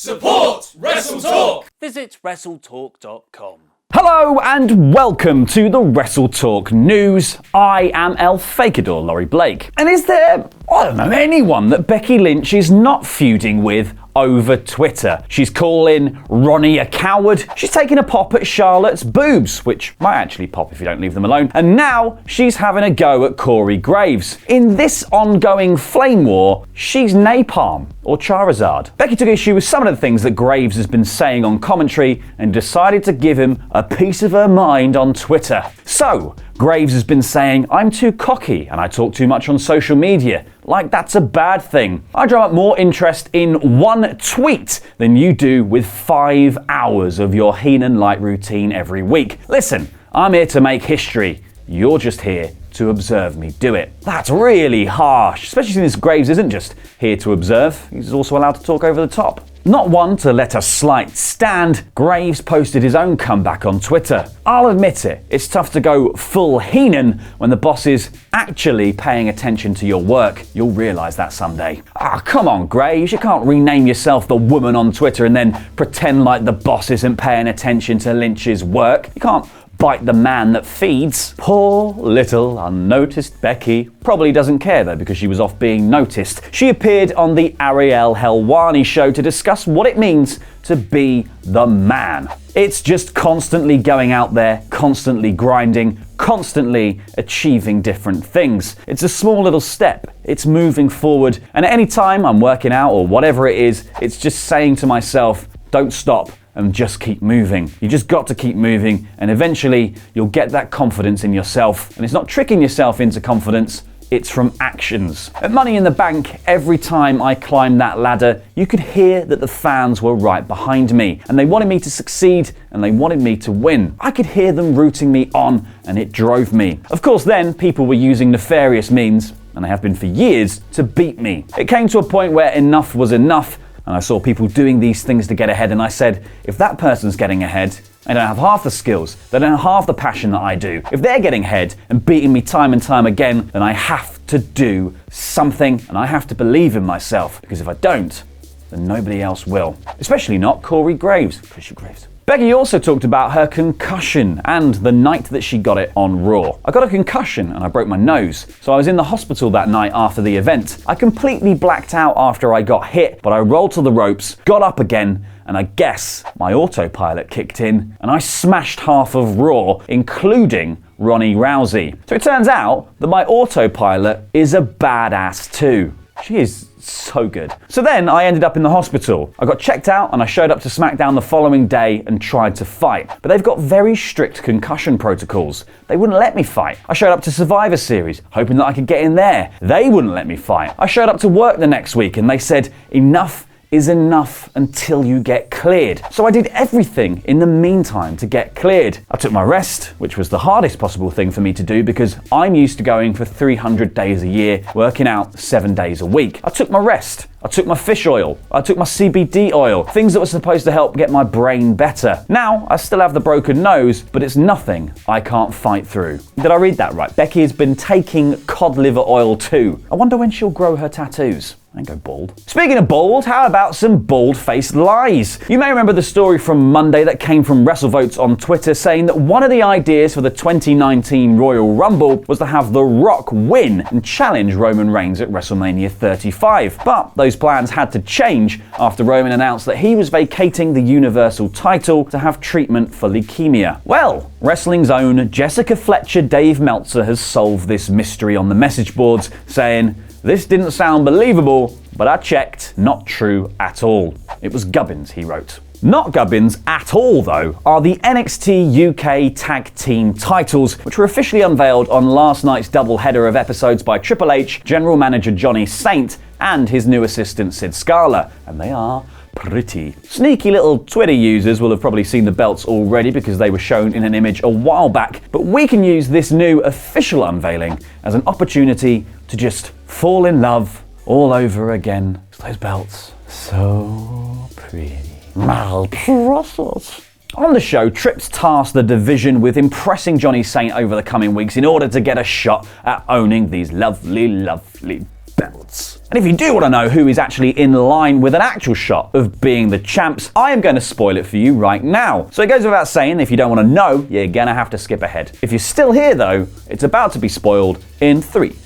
Support WrestleTalk! Visit WrestleTalk.com. Hello and welcome to the WrestleTalk News. I am El Fakador Laurie Blake. And is there, anyone that Becky Lynch is not feuding with over Twitter? She's calling Ronnie a coward. She's taking a pop at Charlotte's boobs, which might actually pop if you don't leave them alone. And now she's having a go at Corey Graves. In this ongoing flame war, she's napalm or Charizard. Becky took issue with some of the things that Graves has been saying on commentary and decided to give him a piece of her mind on Twitter. So, Graves has been saying, I'm too cocky and I talk too much on social media. Like that's a bad thing. I drum up more interest in one tweet than you do with 5 hours of your Heenan-like routine every week. Listen, I'm here to make history. You're just here to observe me do it. That's really harsh, especially since Graves isn't just here to observe. He's also allowed to talk over the top. Not one to let a slight stand, Graves posted his own comeback on Twitter. I'll admit it, it's tough to go full Heenan when the boss is actually paying attention to your work. You'll realise that someday. Come on, Graves, you can't rename yourself the woman on Twitter and then pretend like the boss isn't paying attention to Lynch's work. You can't bite the man that feeds. Poor little unnoticed Becky. Probably doesn't care though because she was off being noticed. She appeared on the Ariel Helwani show to discuss what it means to be the man. It's just constantly going out there, constantly grinding, constantly achieving different things. It's a small little step. It's moving forward. And at any time I'm working out or whatever it is, it's just saying to myself, don't stop. And just keep moving. You just got to keep moving and eventually you'll get that confidence in yourself. And it's not tricking yourself into confidence, it's from actions. At Money in the Bank, every time I climbed that ladder, you could hear that the fans were right behind me and they wanted me to succeed and they wanted me to win. I could hear them rooting me on and it drove me. Of course then, people were using nefarious means, and they have been for years, to beat me. It came to a point where enough was enough. And I saw people doing these things to get ahead and I said, if that person's getting ahead, they don't have half the skills, they don't have half the passion that I do. If they're getting ahead and beating me time and time again, then I have to do something and I have to believe in myself. Because if I don't, then nobody else will. Especially not Corey Graves. Becky also talked about her concussion and the night that she got it on Raw. I got a concussion and I broke my nose, so I was in the hospital that night after the event. I completely blacked out after I got hit, but I rolled to the ropes, got up again, and I guess my autopilot kicked in and I smashed half of Raw, including Ronnie Rousey. So it turns out that my autopilot is a badass too. She is so good. So then I ended up in the hospital. I got checked out and I showed up to SmackDown the following day and tried to fight. But they've got very strict concussion protocols. They wouldn't let me fight. I showed up to Survivor Series, hoping that I could get in there. They wouldn't let me fight. I showed up to work the next week and they said, enough is enough until you get cleared. So I did everything in the meantime to get cleared. I took my rest, which was the hardest possible thing for me to do because I'm used to going for 300 days a year, working out 7 days a week. I took my rest. I took my fish oil. I took my CBD oil. Things that were supposed to help get my brain better. Now, I still have the broken nose, but it's nothing I can't fight through. Did I read that right? Becky has been taking cod liver oil too. I wonder when she'll grow her tattoos. I go bald. Speaking of bald, how about some bald-faced lies? You may remember the story from Monday that came from WrestleVotes on Twitter saying that one of the ideas for the 2019 Royal Rumble was to have The Rock win and challenge Roman Reigns at WrestleMania 35. But those plans had to change after Roman announced that he was vacating the Universal title to have treatment for leukemia. Well, wrestling's own Jessica Fletcher Dave Meltzer has solved this mystery on the message boards, saying, "This didn't sound believable, but I checked. Not true at all." It was Gubbins, he wrote. Not Gubbins at all, though, are the NXT UK Tag Team titles, which were officially unveiled on last night's doubleheader of episodes by Triple H, General Manager Johnny Saint, and his new assistant Sid Scala. And they are pretty. Sneaky little Twitter users will have probably seen the belts already because they were shown in an image a while back, but we can use this new official unveiling as an opportunity to just fall in love all over again. Those belts, so pretty. Malprecious. On the show, Trips tasked the division with impressing Johnny Saint over the coming weeks in order to get a shot at owning these lovely belts. And if you do want to know who is actually in line with an actual shot of being the champs, I am going to spoil it for you right now. So it goes without saying, if you don't want to know, you're going to have to skip ahead. If you're still here though, it's about to be spoiled in 3,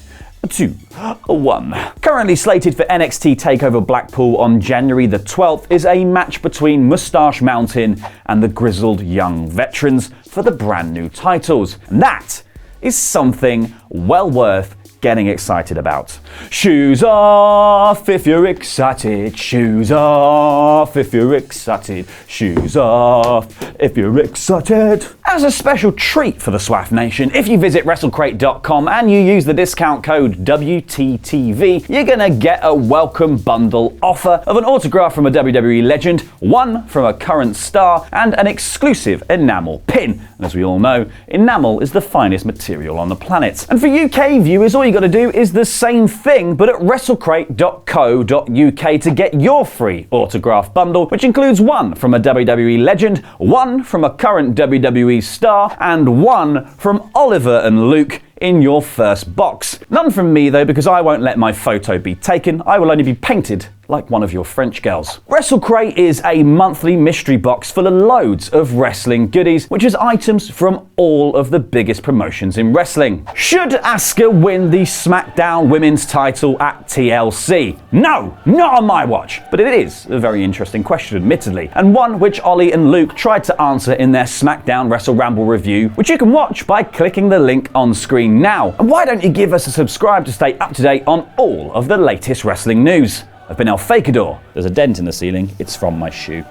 2, 1. Currently slated for NXT TakeOver Blackpool on January the 12th is a match between Moustache Mountain and the grizzled young veterans for the brand new titles. And that is something well worth getting excited about. Shoes off if you're excited. Shoes off if you're excited. Shoes off if you're excited. As a special treat for the SWAF Nation, if you visit WrestleCrate.com and you use the discount code WTTV, you're gonna get a welcome bundle offer of an autograph from a WWE legend, one from a current star, and an exclusive enamel pin. And as we all know, enamel is the finest material on the planet. And for UK viewers, all you got to do is the same thing, but at WrestleCrate.co.uk to get your free autograph bundle, which includes one from a WWE legend, one from a current WWE star, and one from Oliver and Luke in your first box. None from me though, because I won't let my photo be taken. I will only be painted like one of your French girls. WrestleCrate is a monthly mystery box full of loads of wrestling goodies, which is items from all of the biggest promotions in wrestling. Should Asuka win the SmackDown Women's title at TLC? No, not on my watch. But it is a very interesting question, admittedly, and one which Ollie and Luke tried to answer in their SmackDown Wrestle Ramble review, which you can watch by clicking the link on screen now. And why don't you give us a subscribe to stay up to date on all of the latest wrestling news? I've been El Fakador. There's a dent in the ceiling. It's from my shoe.